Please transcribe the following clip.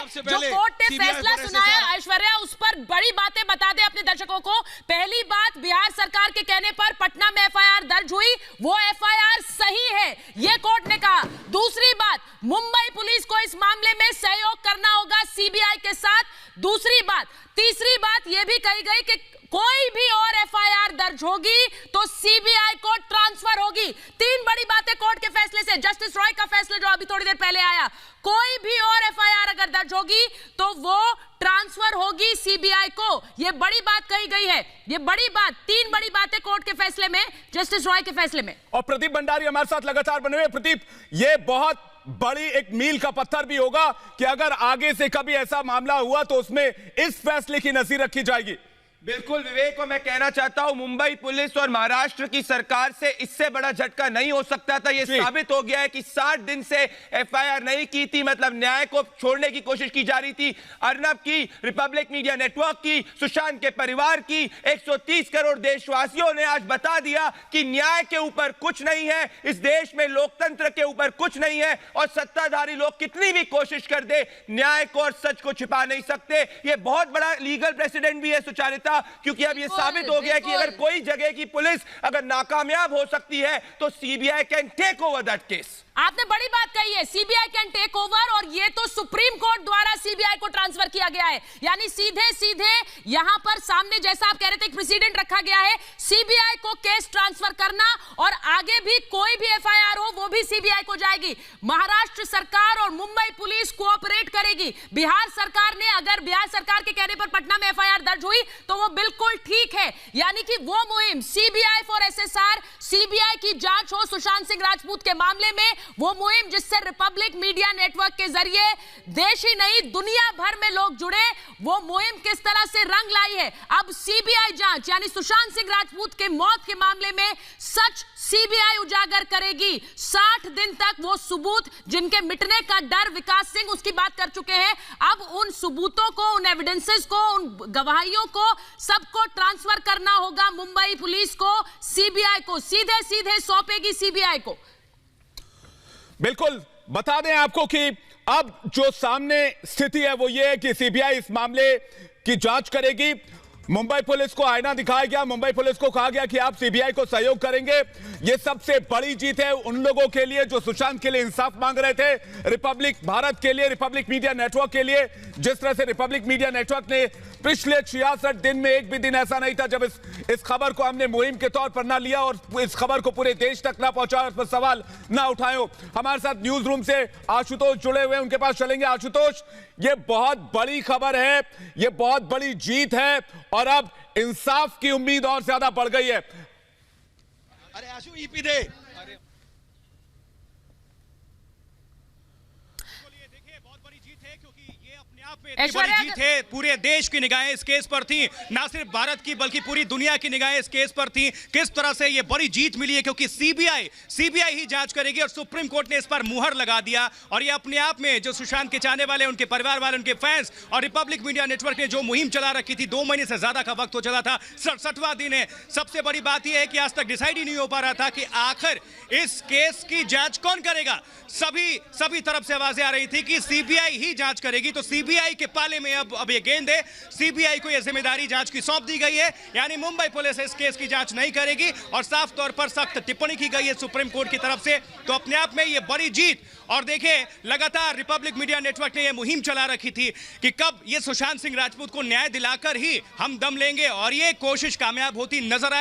जो कोर्ट ने फैसला सुनाया ऐश्वर्या, उस पर बड़ी बातें बता दे अपने दर्शकों को। पहली बात, बिहार सरकार के कहने पर पटना में एफआईआर दर्ज हुई, वो एफआईआर सही है, ये कोर्ट ने कहा। दूसरी बात, मुंबई पुलिस को इस मामले में सहयोग करना होगा सीबीआई के साथ। दूसरी बात, तीसरी बात यह भी कही गई कि कोई भी और एफआईआर दर्ज होगी तो सीबीआई को ट्रांसफर होगी। तीन बड़ी बातें कोर्ट के फैसले से, जस्टिस रॉय का फैसला जो अभी थोड़ी देर पहले आया, कोई भी और एफआईआर अगर दर्ज होगी तो वो ट्रांसफर होगी सीबीआई को, ये बड़ी बात कही गई है। ये बड़ी बात, तीन बड़ी बातें कोर्ट के फैसले में, जस्टिस रॉय के फैसले में। और प्रदीप भंडारी हमारे साथ लगातार बने हुए। प्रदीप, ये बहुत बड़ी एक मील का पत्थर भी होगा कि अगर आगे से कभी ऐसा मामला हुआ तो उसमें इस फैसले की नज़ीर रखी जाएगी। बिल्कुल विवेक, और मैं कहना चाहता हूं मुंबई पुलिस और महाराष्ट्र की सरकार से इससे बड़ा झटका नहीं हो सकता था। यह साबित हो गया है कि 60 दिन से एफआईआर नहीं की थी, मतलब न्याय को छोड़ने की कोशिश की जा रही थी। अर्नब की, रिपब्लिक मीडिया नेटवर्क की, सुशांत के परिवार की, 130 करोड़ देशवासियों ने आज बता दिया कि न्याय के ऊपर कुछ नहीं है, इस देश में लोकतंत्र के ऊपर कुछ नहीं है, और सत्ताधारी लोग कितनी भी कोशिश कर दे न्याय को और सच को छिपा नहीं सकते। यह बहुत बड़ा लीगल प्रेसिडेंट भी है सुचारिता, क्योंकि अब यह साबित हो गया कि अगर कोई जगह की पुलिस अगर नाकामयाब हो सकती है तो CBI can take over that case. आपने बड़ी बात कही है, सीबीआई कैन टेक ओवर, और ये तो सुप्रीम कोर्ट द्वारा सीबीआई को ट्रांसफर किया गया है। यानी सीधे सीधे यहां पर सामने, जैसा आप कह रहे थे, एक प्रेसिडेंट रखा गया है सीबीआई को केस ट्रांसफर करना, और आगे भी कोई भी एफआईआर हो वो भी सीबीआई को जाएगी। महाराष्ट्र सरकार और मुंबई पुलिस कोऑपरेट करेगी। बिहार सरकार ने, अगर बिहार सरकार के कहने पर पटना में एफआईआर दर्ज हुई तो वो बिल्कुल ठीक है। यानी कि वो मुहिम सीबीआई फॉर एसएसआर, सीबीआई की जांच हो सुशांत सिंह राजपूत के मामले में, वो मुहिम जिससे रिपब्लिक मीडिया नेटवर्क के जरिए देश ही नहीं दुनिया भर में लोग जुड़े, वो मुहिम किस तरह से रंग लाई है। अब सीबीआई जांच, यानी सुशांत सिंह राजपूत के मौत के मामले में सच सीबीआई उजागर करेगी। 60 दिन तक वो सबूत जिनके मिटने का डर विकास सिंह उसकी बात कर चुके हैं, अब उन सबूतों को, उन एविडेंसेस को, उन गवाहियों को सबको ट्रांसफर करना होगा मुंबई पुलिस को सीबीआई को, सीधे सीधे सौंपेगी सीबीआई को। बिल्कुल, बता दें आपको कि अब जो सामने स्थिति है वो ये है कि सीबीआई इस मामले की जांच करेगी। मुंबई पुलिस को आईना दिखाया गया, मुंबई पुलिस को कहा गया कि आप सीबीआई को सहयोग करेंगे। यह सबसे बड़ी जीत है उन लोगों के लिए जो सुशांत के लिए इंसाफ मांग रहे थे, रिपब्लिक भारत के लिए, रिपब्लिक मीडिया नेटवर्क के लिए। जिस तरह से रिपब्लिक मीडिया नेटवर्क ने पिछले 66 दिन में एक भी दिन ऐसा नहीं था जब इस खबर को हमने मुहिम के तौर पर ना लिया और इस खबर को पूरे देश तक ना पहुंचाया, उस पर सवाल ना उठाए हो। हमारे साथ न्यूज रूम से आशुतोष जुड़े हुए हैं, उनके पास चलेंगे। आशुतोष, ये बहुत बड़ी खबर है, ये बहुत बड़ी जीत है, और अब इंसाफ की उम्मीद और ज्यादा बढ़ गई है। अरे आशु, ईपी दे। बड़ी जीत है, पूरे देश की निगाहें इस केस पर थी, ना सिर्फ भारत की बल्कि पूरी दुनिया की निगाहें इस केस पर थी। किस तरह से ये बड़ी जीत मिली है, क्योंकि सीबीआई ही जांच करेगी और सुप्रीम कोर्ट ने इस पर मुहर लगा दिया। और ये अपने आप में जो सुशांत के चाहने वाले, उनके परिवार वाले, उनके फैंस और रिपब्लिक मीडिया नेटवर्क ने जो मुहिम चला रखी थी, 2 महीने से ज्यादा का वक्त हो चला था, 67वां दिन है। सबसे बड़ी बात यह है कि आज तक डिसाइड ही नहीं हो पा रहा था कि आखिर इस केस की जांच कौन करेगा। सभी तरफ से आवाजें आ रही थी कि सीबीआई ही जांच करेगी, तो सीबीआई के पाले में अब ये गेंद है, सीबीआई को यह जिम्मेदारी जांच की सौंप दी गई है। यानी मुंबई पुलिस इस केस की जांच नहीं करेगी, और साफ तौर पर सख्त टिप्पणी की गई है सुप्रीम कोर्ट की तरफ से। तो अपने आप में यह बड़ी जीत। और देखें, लगातार रिपब्लिक मीडिया नेटवर्क ने यह मुहिम चला रखी थी कि कब ये सुशांत सिंह राजपूत को न्याय दिलाकर ही हम दम लेंगे, और ये कोशिश कामयाब होती नजर आई।